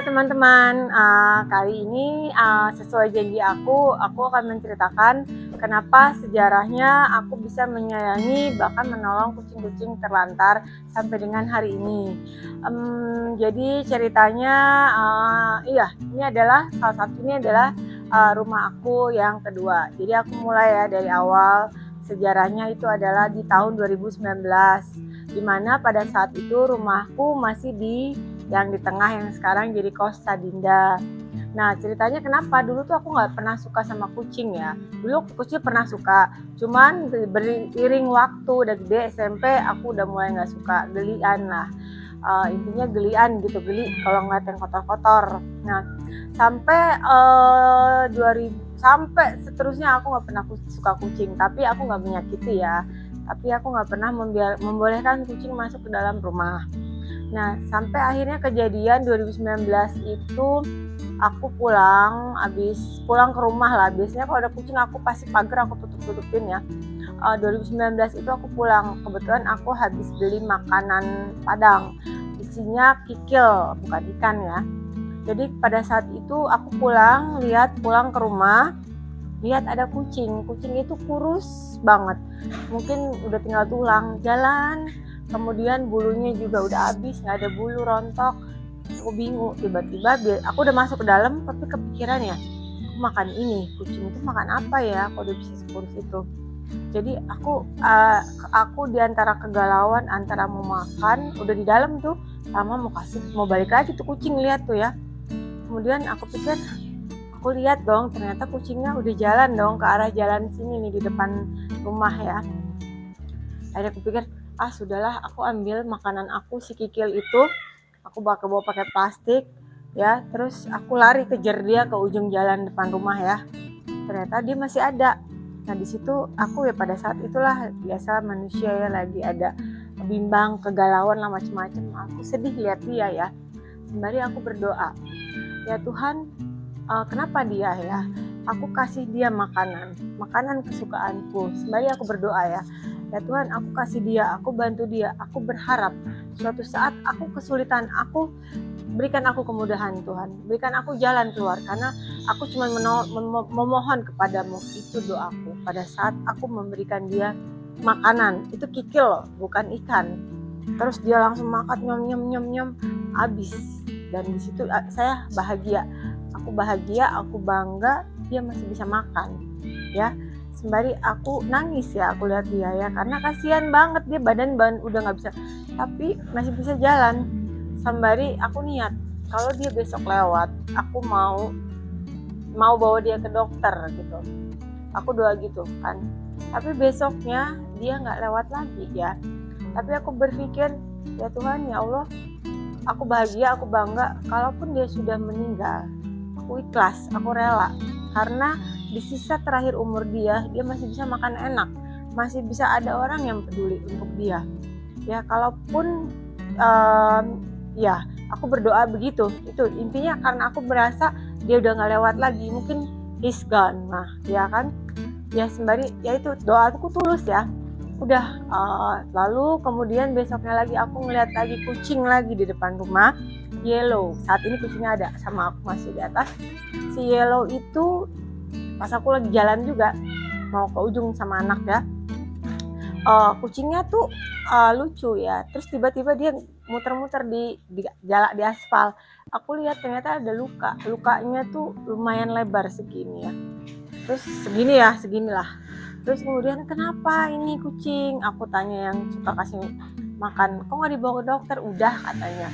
Hai teman-teman, kali ini sesuai janji aku akan menceritakan kenapa sejarahnya aku bisa menyayangi bahkan menolong kucing-kucing terlantar sampai dengan hari ini. Jadi ceritanya, ini adalah salah satunya adalah rumah aku yang kedua. Jadi aku mulai ya dari awal. Sejarahnya itu adalah di tahun 2019, di mana pada saat itu rumahku masih yang di tengah yang sekarang jadi kos Sadinda. Nah ceritanya kenapa dulu tuh aku nggak pernah suka sama kucing ya. Dulu kucing pernah suka, cuman beriring waktu udah gede SMP aku udah mulai nggak suka, gelian lah. Intinya gelian gitu, geli kalau ngeliat yang kotor-kotor. Nah sampai 2000 sampai seterusnya aku nggak pernah suka kucing, tapi aku nggak menyakiti ya. Tapi aku nggak pernah membolehkan kucing masuk ke dalam rumah. Nah sampai akhirnya kejadian 2019 itu aku habis pulang ke rumah lah. Biasanya kalau ada kucing aku pasti pagar aku tutupin ya. 2019 itu aku pulang, kebetulan aku habis beli makanan Padang, isinya kikil bukan ikan ya. Jadi pada saat itu aku pulang ke rumah, lihat ada kucing itu kurus banget, mungkin udah tinggal tulang, jalan. Kemudian bulunya juga udah habis, nggak ada bulu, rontok. Aku bingung, tiba-tiba aku udah masuk ke dalam tapi kepikiran ya, aku makan ini, kucing itu makan apa ya kalau udah bisa sekurus itu. Jadi aku diantara kegalauan antara mau makan, udah di dalam tuh, sama mau balik lagi tuh kucing lihat tuh ya. Kemudian aku pikir, aku lihat dong, ternyata kucingnya udah jalan dong ke arah jalan sini nih di depan rumah ya. Akhirnya aku pikir, sudahlah, aku ambil makanan aku si kikil itu, aku bawa pakai plastik ya, terus aku lari kejar dia ke ujung jalan depan rumah ya. Ternyata dia masih ada. Nah di situ aku ya pada saat itulah biasa manusia ya, lagi ada bimbang, kegalauan lah macam-macam. Aku sedih lihat dia ya. Sembari aku berdoa, ya Tuhan, kenapa dia ya? Aku kasih dia makanan kesukaanku. Sembari aku berdoa ya. Ya Tuhan, aku kasih dia, aku bantu dia, aku berharap suatu saat aku kesulitan, berikan aku kemudahan Tuhan, berikan aku jalan keluar, karena aku cuma memohon kepadamu. Itu doaku pada saat aku memberikan dia makanan, itu kikil loh, bukan ikan. Terus dia langsung makan, nyom, habis. Dan di situ saya bahagia, aku bangga dia masih bisa makan ya. Sembari aku nangis ya, aku lihat dia ya, karena kasihan banget dia, badan udah nggak bisa, tapi masih bisa jalan. Sembari aku niat, kalau dia besok lewat, aku mau bawa dia ke dokter gitu. Aku doa gitu kan. Tapi besoknya dia nggak lewat lagi ya. Tapi aku berpikir, ya Tuhan, ya Allah, aku bahagia, aku bangga. Kalaupun dia sudah meninggal, aku ikhlas, aku rela, karena di sisa terakhir umur dia masih bisa makan enak, masih bisa ada orang yang peduli untuk dia ya. Kalaupun ya aku berdoa begitu, itu intinya, karena aku merasa dia udah nggak lewat lagi, mungkin he's gone. Nah ya kan ya, sembari ya itu doa aku tulus ya. Udah lalu kemudian besoknya lagi aku ngeliat lagi kucing lagi di depan rumah, Yellow. Saat ini kucingnya ada sama aku masih di atas. Si Yellow itu pas aku lagi jalan juga mau ke ujung sama anak ya, kucingnya tuh lucu ya. Terus tiba-tiba dia muter-muter di aspal. Aku lihat ternyata ada lukanya tuh lumayan lebar segini ya. Terus seginilah. Terus kemudian, kenapa ini kucing? Aku tanya yang suka kasih makan, kok nggak dibawa ke dokter? Udah, katanya,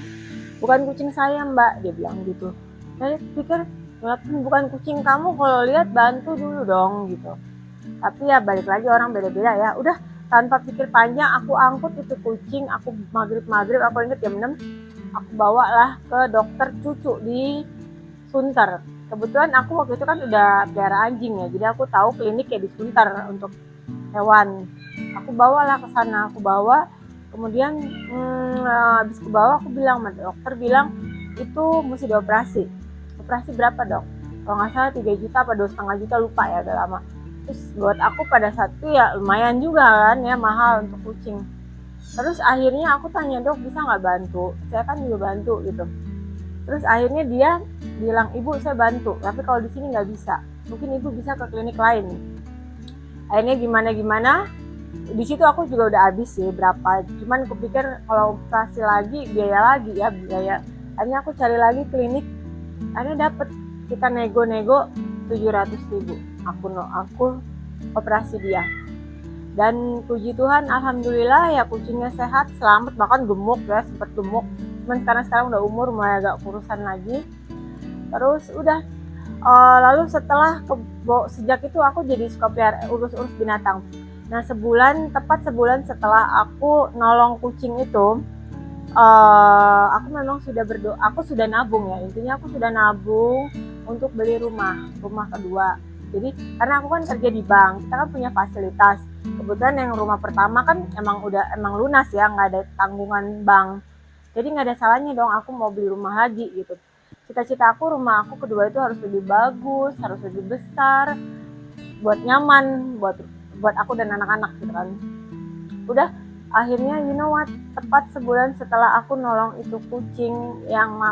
bukan kucing saya mbak, dia bilang gitu. Saya pikir, walaupun bukan kucing kamu, kalau lihat bantu dulu dong gitu. Tapi ya balik lagi, orang beda-beda ya. Udah, tanpa pikir panjang aku angkut itu kucing. Aku maghrib aku inget jam 6, aku bawalah ke dokter cucu di Sunter. Kebetulan aku waktu itu kan udah pelihara anjing ya, jadi aku tahu klinik ya di Sunter untuk hewan. Aku bawalah ke sana, kemudian habis aku bawa, aku bilang sama dokter, bilang itu mesti dioperasi. Operasi berapa dok? Kalau nggak salah 3 juta apa 2,5 juta, lupa ya, udah lama. Terus buat aku pada saat itu ya lumayan juga kan ya, mahal untuk kucing. Terus akhirnya aku tanya, dok bisa nggak bantu? Saya kan juga bantu gitu. Terus akhirnya dia bilang, ibu saya bantu, tapi kalau di sini nggak bisa, mungkin ibu bisa ke klinik lain. Akhirnya gimana di situ aku juga udah habis sih berapa, cuman kupikir kalau operasi lagi biaya. Akhirnya aku cari lagi klinik, akhirnya dapet, kita nego 700.000, aku operasi dia. Dan puji Tuhan alhamdulillah ya kucingnya sehat, selamat, bahkan gemuk ya, sempet gemuk, cuman sekarang udah umur mulai agak kurusan lagi. Terus udah lalu sejak itu aku jadi suka urus binatang. Nah tepat sebulan setelah aku nolong kucing itu, aku memang sudah berdoa, aku sudah nabung ya, intinya aku sudah nabung untuk beli rumah kedua. Jadi karena aku kan kerja di bank, kita kan punya fasilitas. Kebetulan yang rumah pertama kan emang lunas ya, nggak ada tanggungan bank. Jadi nggak ada salahnya dong aku mau beli rumah lagi gitu. Cita-cita aku rumah aku kedua itu harus lebih bagus, harus lebih besar, buat nyaman, buat aku dan anak-anak gitu kan. Udah akhirnya you know what, tepat sebulan setelah aku nolong itu kucing yang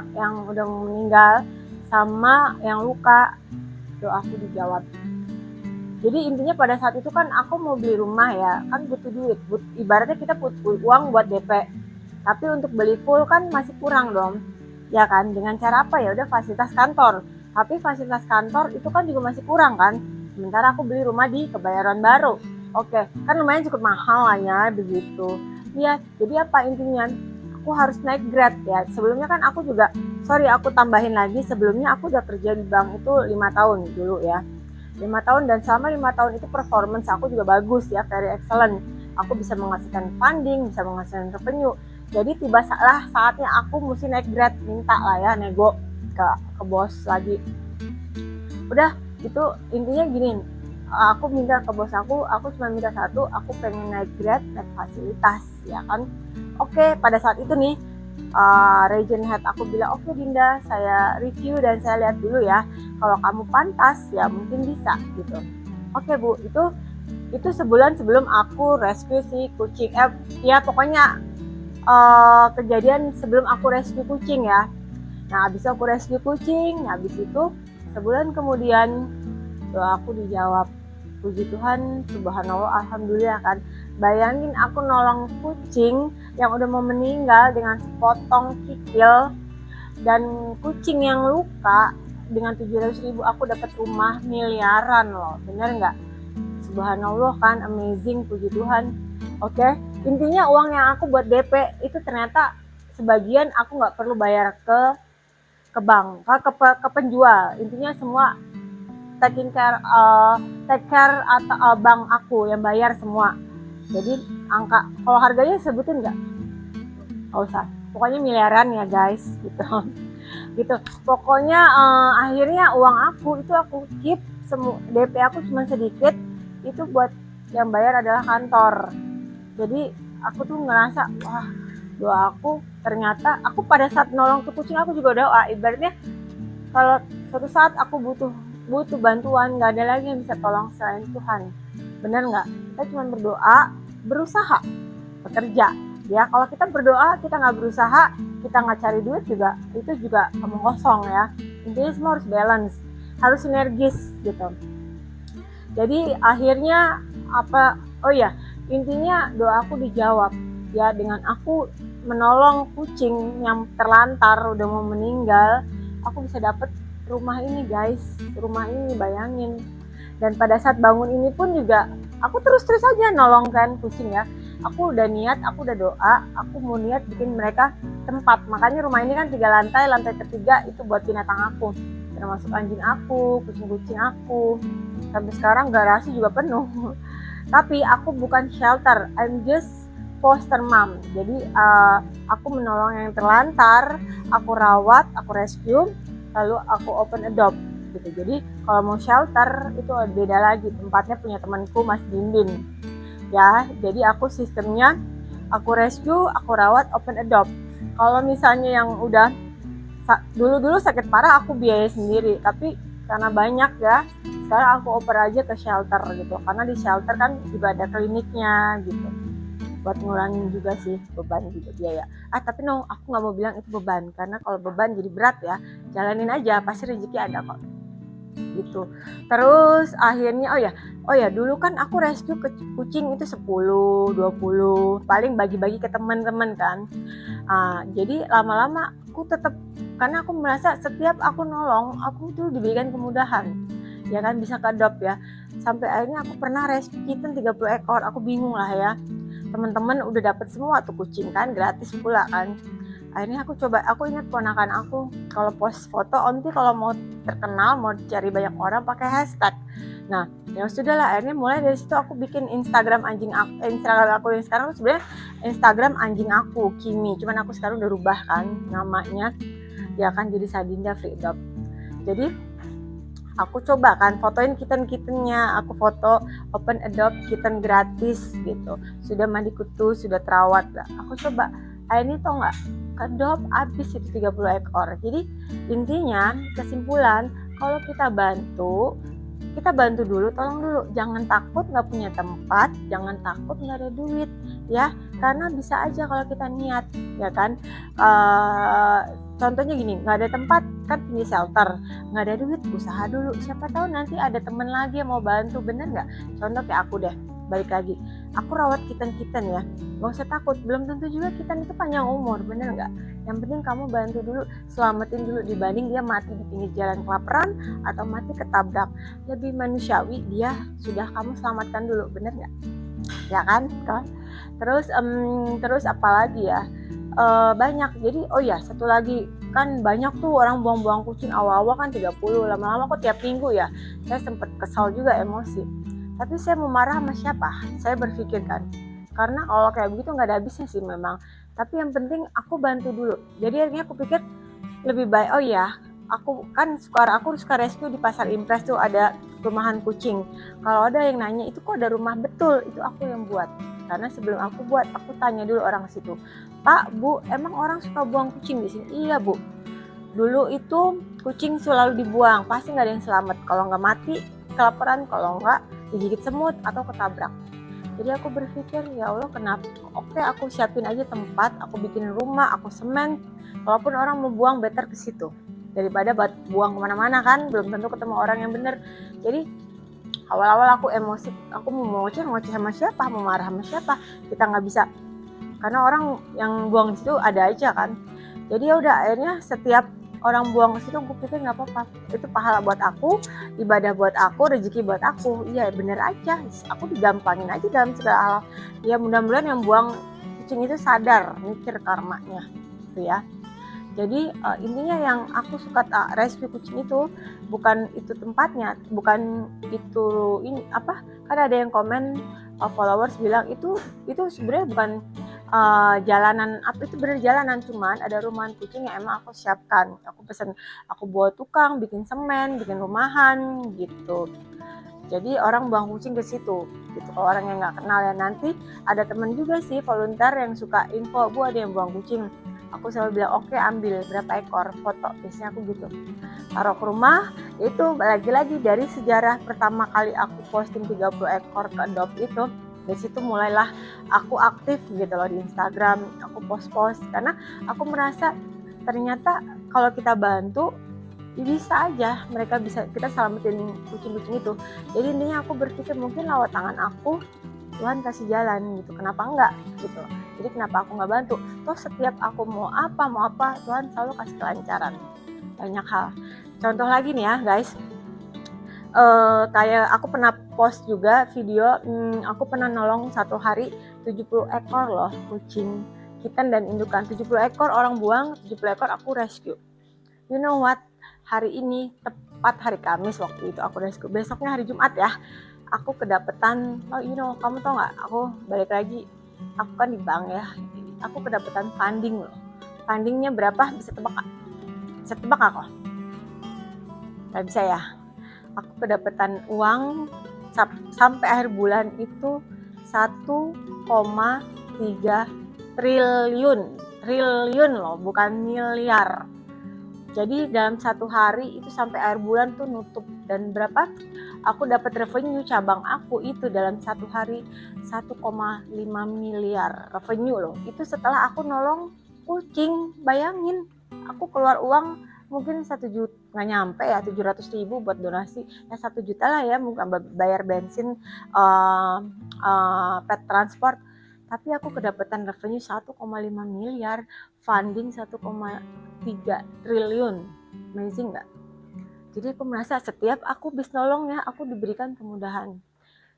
udah meninggal sama yang luka, doaku dijawab. Jadi intinya pada saat itu kan aku mau beli rumah ya, kan butuh duit, ibaratnya kita butuh uang buat DP, tapi untuk beli full kan masih kurang dong, ya kan? Dengan cara apa ya? Udah fasilitas kantor, tapi fasilitas kantor itu kan juga masih kurang kan? Sementara aku beli rumah di Kebayoran Baru, oke, kan lumayan cukup mahal lah ya begitu. Iya, jadi apa intinya? Aku harus naik grade ya. Sebelumnya kan aku tambahin lagi, sebelumnya aku udah kerja di bank itu 5 tahun dulu ya. 5 tahun, dan selama 5 tahun itu performance aku juga bagus ya, very excellent. Aku bisa menghasilkan funding, bisa menghasilkan revenue. Jadi tiba saatnya aku mesti naik grade, minta lah ya, nego ke bos lagi. Udah, itu intinya gini, aku minta ke bos aku cuma minta satu, aku pengen naik grade, naik fasilitas ya kan. Oke, pada saat itu nih region head aku bilang, oke Dinda, saya review dan saya lihat dulu ya, kalau kamu pantas ya mungkin bisa gitu. Oke Bu, itu sebulan sebelum aku rescue si kucing, ya pokoknya kejadian sebelum aku rescue kucing ya. Nah habis aku rescue kucing, habis itu sebulan kemudian doa aku dijawab. Puji Tuhan, subhanallah, alhamdulillah kan. Bayangin aku nolong kucing yang udah mau meninggal dengan sepotong kikil, dan kucing yang luka dengan 700.000 aku dapat rumah miliaran loh, bener nggak? Subhanallah kan, amazing, puji Tuhan. Oke, intinya uang yang aku buat DP itu ternyata sebagian aku nggak perlu bayar ke bank, ke penjual. Intinya semua take care atau bank aku yang bayar semua. Jadi angka, kalau harganya sebutin nggak? Nggak usah. Pokoknya miliaran ya guys, gitu. Gitu. Pokoknya akhirnya uang aku itu aku keep, DP aku cuma sedikit, itu buat yang bayar adalah kantor. Jadi aku tuh ngerasa, wah, doa aku ternyata, aku pada saat nolong tuh kucing aku juga doa, ibaratnya kalau suatu saat aku butuh bantuan, nggak ada lagi yang bisa tolong selain Tuhan. Benar nggak? Kita cuma berdoa, berusaha, bekerja. Ya, kalau kita berdoa, kita nggak berusaha, kita nggak cari duit juga, itu juga omong kosong ya. Intinya semua harus balance, harus sinergis gitu. Jadi akhirnya intinya doa aku dijawab ya, dengan aku menolong kucing yang terlantar udah mau meninggal, aku bisa dapet rumah ini guys, rumah ini, bayangin. Dan pada saat bangun ini pun juga aku terus aja nolong kan kucing ya. Aku udah niat, aku udah doa, aku mau niat bikin mereka tempat. Makanya rumah ini kan 3 lantai, lantai ketiga itu buat binatang aku, termasuk anjing aku, kucing-kucing aku. Sampai sekarang garasi juga penuh. Tapi aku bukan shelter, I'm just foster mom. Jadi aku menolong yang terlantar, aku rawat, aku rescue, lalu aku open adopt gitu. Jadi kalau mau shelter itu beda lagi, tempatnya punya temanku Mas Dindin ya. Jadi aku sistemnya aku rescue, aku rawat, open adopt. Kalau misalnya yang udah dulu sakit parah aku biaya sendiri, tapi karena banyak ya, sekarang aku oper aja ke shelter gitu, karena di shelter kan juga ada kliniknya gitu. buat ngurangin juga sih beban juga biaya. Tapi no, aku nggak mau bilang itu beban, karena kalau beban jadi berat ya. Jalanin aja, pasti rezeki ada kok. Gitu. Terus akhirnya oh ya dulu kan aku rescue kucing itu 10, 20, paling bagi-bagi ke teman-teman kan. Jadi lama-lama aku tetap, karena aku merasa setiap aku nolong, aku tuh diberikan kemudahan. Ya kan, bisa ke adopt ya. Sampai akhirnya aku pernah rescue kitten 30 ekor. Aku bingung lah ya. Teman-teman udah dapat semua tuh kucing kan, gratis pula kan. Akhirnya aku ingat ponakan aku, kalau post foto nanti kalau mau terkenal, mau cari banyak orang pakai hashtag. Nah, ya sudahlah, akhirnya mulai dari situ aku bikin Instagram aku yang sekarang tuh sebenarnya Instagram anjing aku, Kimi. Cuman aku sekarang udah rubah kan namanya, ya kan, jadi Sadinda Free Adopt. Jadi aku coba kan fotoin kitten-kittennya, aku foto open adopt kitten gratis gitu. Sudah mandi kutu, sudah terawat lah. Aku coba, ini tau nggak, adopt habis itu 30 ekor. Jadi intinya kesimpulan, kalau kita bantu dulu, tolong dulu. Jangan takut nggak punya tempat, jangan takut nggak ada duit ya, karena bisa aja kalau kita niat, ya kan. Contohnya gini, nggak ada tempat kan, punya shelter, nggak ada duit, usaha dulu, siapa tahu nanti ada temen lagi yang mau bantu, bener nggak? Contoh kayak aku deh, balik lagi, aku rawat kitten ya, nggak usah takut, belum tentu juga kitten itu panjang umur, bener nggak? Yang penting kamu bantu dulu, selamatin dulu, dibanding dia mati di pinggir jalan kelaparan atau mati ketabrak. Lebih manusiawi dia sudah kamu selamatkan dulu, bener nggak? Ya kan? Terus apalagi ya? Banyak. Jadi satu lagi, kan banyak tuh orang buang-buang kucing, awal-awal kan 30, lama-lama kok tiap minggu ya. Saya sempat kesal juga, emosi. Tapi saya mau marah sama siapa? Saya berpikir kan, karena kalau kayak begitu nggak ada habisnya sih memang. Tapi yang penting aku bantu dulu. Jadi akhirnya aku pikir lebih baik, aku suka rescue di Pasar Impres tuh, ada rumahan kucing. Kalau ada yang nanya, itu kok ada rumah? Betul, itu aku yang buat. Karena sebelum aku buat, aku tanya dulu orang situ, Pak, Bu, emang orang suka buang kucing di sini? Iya, Bu. Dulu itu kucing selalu dibuang, pasti nggak ada yang selamat. Kalau nggak mati kelaparan, kalau nggak digigit semut atau ketabrak. Jadi aku berpikir, ya Allah, kenapa? Oke, aku siapin aja tempat, aku bikin rumah, aku semen. Walaupun orang mau buang, better ke situ daripada buang kemana-mana kan, belum tentu ketemu orang yang bener. Jadi awal-awal aku emosi, aku mau ngoceh sama siapa, mau marah sama siapa, kita nggak bisa, karena orang yang buang di situ ada aja kan. Jadi ya udah, akhirnya setiap orang buang ke situ, aku pikir nggak apa-apa, itu pahala buat aku, ibadah buat aku, rezeki buat aku. Iya bener aja, aku digampangin aja dalam segala hal. Ya mudah-mudahan yang buang kucing itu sadar, mikir karmanya gitu ya. Jadi intinya yang aku suka rescue kucing itu bukan itu tempatnya, bukan itu ini apa, kan ada yang komen followers bilang itu sebenarnya bukan jalanan, apa itu bener jalanan, cuman ada rumahan kucing yang emang aku siapkan. Aku pesen, aku bawa tukang, bikin semen, bikin rumahan gitu. Jadi orang buang kucing ke situ gitu. Kalau orang yang nggak kenal ya, nanti ada temen juga sih volunteer yang suka info, Bu ada yang buang kucing. Aku selalu bilang, oke, ambil berapa ekor, foto, biasanya aku gitu. Taruh ke rumah, itu lagi-lagi dari sejarah pertama kali aku posting 30 ekor ke adopt itu, dari situ mulailah aku aktif gitu loh di Instagram, aku post-post, karena aku merasa ternyata kalau kita bantu, bisa aja mereka bisa, kita selamatin kucing-kucing itu. Jadi intinya aku berpikir mungkin lewat tangan aku Tuhan kasih jalan gitu, kenapa enggak gitu. Jadi kenapa aku nggak bantu? Toh setiap aku mau apa Tuhan selalu kasih kelancaran, banyak hal. Contoh lagi nih ya guys, kayak aku pernah post juga video, aku pernah nolong satu hari 70 ekor loh kucing, kitten dan indukan. 70 ekor orang buang, 70 ekor aku rescue. You know what? Hari ini tepat hari Kamis waktu itu aku rescue. Besoknya hari Jumat ya, aku kedapetan, kamu tau nggak? Aku balik lagi, aku kan di bank ya, aku kedapetan funding loh. Fundingnya berapa? Bisa tebak nggak? Bisa tebak nggak kok? Nggak bisa ya. Aku kedapetan uang sampai akhir bulan itu 1,3 triliun loh, bukan miliar. Jadi dalam satu hari itu sampai akhir bulan tuh nutup, dan berapa? aku dapat revenue cabang aku itu dalam satu hari 1,5 miliar revenue loh. Itu setelah aku nolong kucing. Bayangin, aku keluar uang mungkin 1 juta, nggak nyampe ya, 700.000 buat donasi ya, 1 juta lah ya, mungkin bayar bensin, pet transport, tapi aku kedapatan revenue 1,5 miliar, funding 1,3 triliun. Amazing nggak? Jadi aku merasa setiap aku bis nolong ya, aku diberikan kemudahan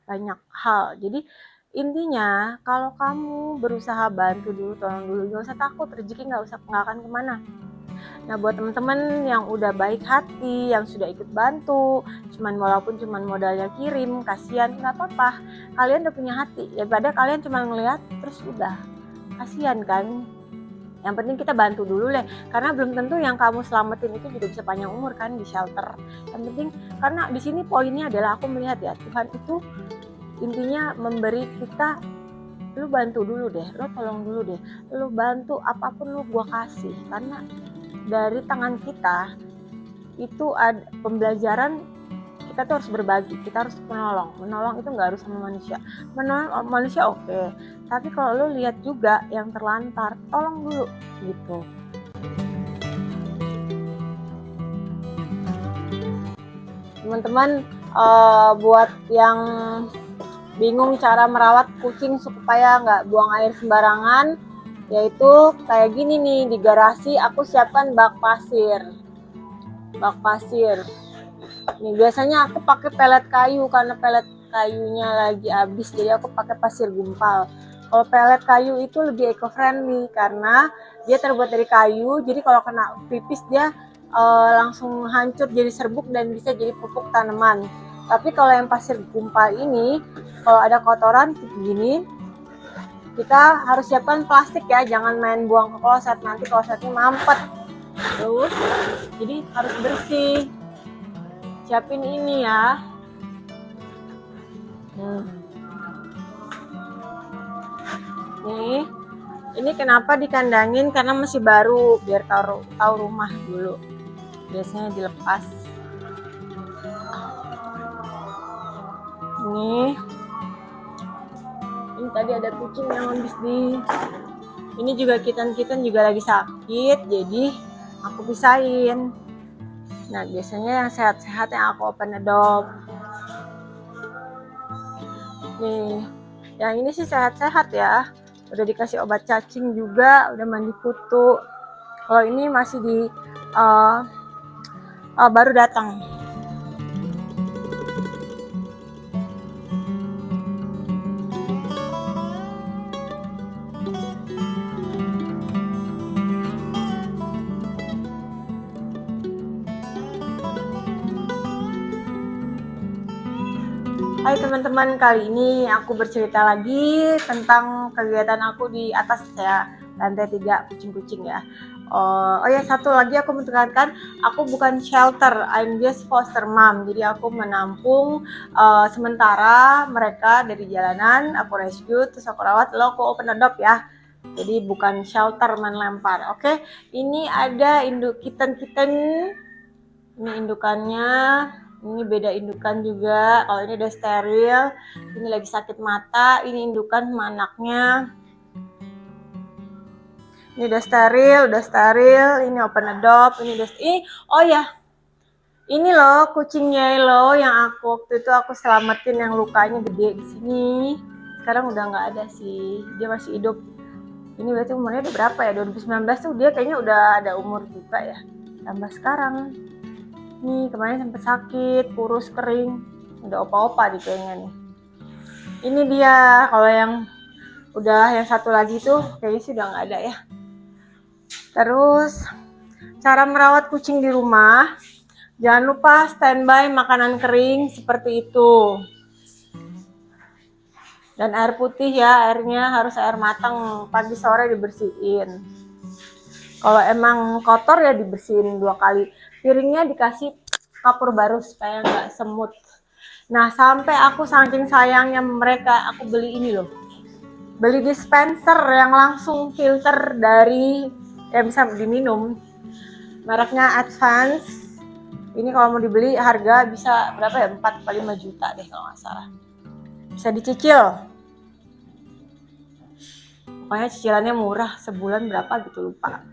banyak hal. Jadi intinya kalau kamu berusaha bantu dulu, tolong dulu, gak usah takut, rezeki nggak akan kemana. Nah, buat teman-teman yang udah baik hati, yang sudah ikut bantu, walaupun modalnya kirim, kasihan, nggak apa-apa. Kalian udah punya hati, ya pada kalian cuma ngeliat terus udah, kasihan kan. Yang penting kita bantu dulu deh, karena belum tentu yang kamu selamatin itu juga bisa panjang umur kan di shelter. Yang penting, karena di sini poinnya adalah aku melihat ya, Tuhan itu intinya memberi kita, lu bantu dulu deh, lu tolong dulu deh, lu bantu apapun lu gua kasih, karena dari tangan kita itu ada pembelajaran, kita tuh harus berbagi, kita harus menolong itu nggak harus sama manusia, menolong manusia oke, tapi kalau lu lihat juga yang terlantar, tolong dulu gitu. Teman-teman, buat yang bingung cara merawat kucing supaya nggak buang air sembarangan, yaitu kayak gini nih, di garasi aku siapkan bak pasir. Nih biasanya aku pakai pelet kayu karena pelet kayunya lagi habis, jadi aku pakai pasir gumpal. Kalau pelet kayu itu lebih eco friendly karena dia terbuat dari kayu, jadi kalau kena pipis dia langsung hancur jadi serbuk dan bisa jadi pupuk tanaman. Tapi kalau yang pasir gumpal ini, kalau ada kotoran begini, kita harus siapkan plastik ya, jangan main buang ke kloset, nanti klosetnya mampet. Terus, jadi harus bersih. Siapin ini ya. Nih, ini kenapa dikandangin, karena masih baru, biar tahu rumah dulu. Biasanya dilepas. Ini tadi ada kucing yang habis ini juga kitten juga lagi sakit, jadi aku pisahin. Nah, biasanya yang sehat-sehat yang aku open adopt. Nih, yang ini sih sehat-sehat ya, udah dikasih obat cacing juga, udah mandi kutu. Kalau ini masih baru datang. Hai teman-teman, kali ini aku bercerita lagi tentang kegiatan aku di atas ya, lantai 3 kucing-kucing ya. Oh ya, satu lagi aku menekankan, aku bukan shelter, I'm just foster mom. Jadi aku menampung sementara mereka dari jalanan, aku rescue, terus aku rawat, lalu aku open adopt ya. Jadi bukan shelter main lempar. Oke, ini ada induk kitten. Ini indukannya. Ini beda indukan juga. Kalau ini udah steril, ini lagi sakit mata. Ini indukan sama anaknya. Ini udah steril. Ini open adopt. Oh ya, ini loh kucingnya lo yang waktu itu aku selamatin, yang lukanya gede di sini. Sekarang udah nggak ada sih, dia masih hidup. Ini berarti umurnya udah berapa ya? 2019 tuh dia kayaknya udah ada umur juga ya. Tambah sekarang. Nih kemarin sempat sakit, kurus, kering, udah opa-opa di kayaknya nih. Ini dia. Kalau yang satu lagi tuh kayaknya sih udah nggak ada ya. Terus cara merawat kucing di rumah, jangan lupa standby makanan kering seperti itu. Dan air putih ya, airnya harus air matang, pagi sore dibersihin. Kalau emang kotor ya dibersihin 2 kali. Piringnya dikasih kapur baru supaya nggak semut. Nah, sampai aku saking sayangnya mereka, aku beli ini loh. Beli dispenser yang langsung filter dari yang bisa diminum. Mereknya Advance. Ini kalau mau dibeli harga bisa berapa ya? 4 atau 5 juta deh kalau nggak salah. Bisa dicicil. Pokoknya cicilannya murah, sebulan berapa gitu lupa.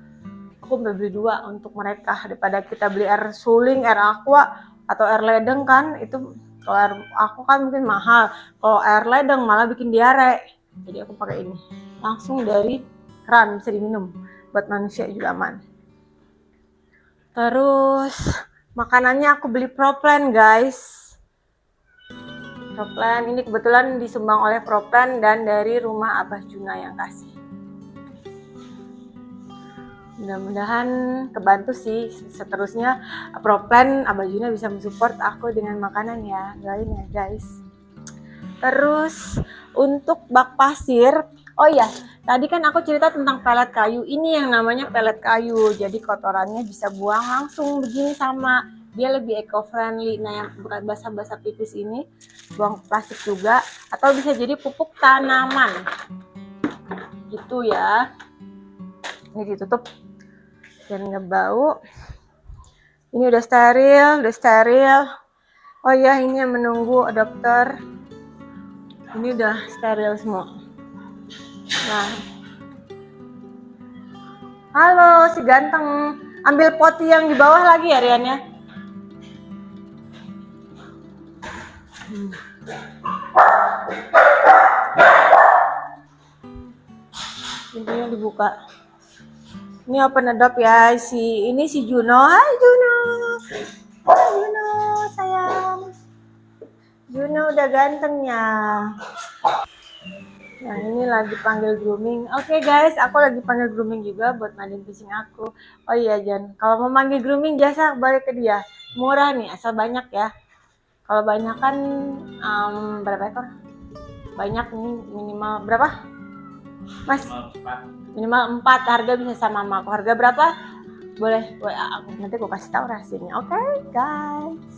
Aku beli 2 untuk mereka daripada kita beli air suling, air aqua atau air ledeng kan itu. Kalau air aku kan mungkin mahal. Kalau air ledeng malah bikin diare. Jadi aku pakai ini. Langsung dari keran bisa diminum. Buat manusia juga aman. Terus makanannya aku beli Proplan guys. Proplan ini kebetulan disumbang oleh Proplan dan dari rumah Abah Juna yang kasih. Mudah-mudahan kebantu sih. Seterusnya Proplan Abah Juna bisa mensupport aku dengan makanan ya. Doain ya guys. Terus untuk bak pasir, oh iya, tadi kan aku cerita tentang pelet kayu. Ini yang namanya pelet kayu. Jadi kotorannya bisa buang langsung begini sama. Dia lebih eco-friendly. Nah, yang basah-basah pipis ini buang plastik juga. Atau bisa jadi pupuk tanaman. Gitu ya. Ini ditutup. Dan ngebau. Ini udah steril. Oh ya, ini yang menunggu dokter. Ini udah steril semua. Nah, halo si ganteng, ambil poti yang di bawah lagi ya Rian ya. Pintunya dibuka. Ini open adopt ya, ini si Juno. Hai Juno. Hai Juno sayang. Juno udah ganteng ya. Nah ini lagi panggil grooming. Oke guys, aku lagi panggil grooming juga buat mandiin kucing aku. Oh iya Jan, kalau mau manggil grooming jasa balik ke dia. Murah nih, asal banyak ya. Kalau banyak kan berapa ekor? Banyak nih, minimal berapa? Mas? Minimal 4, harga bisa sama aku. Harga berapa? Boleh WA aku, nanti aku kasih tahu rahasianya. Oke guys.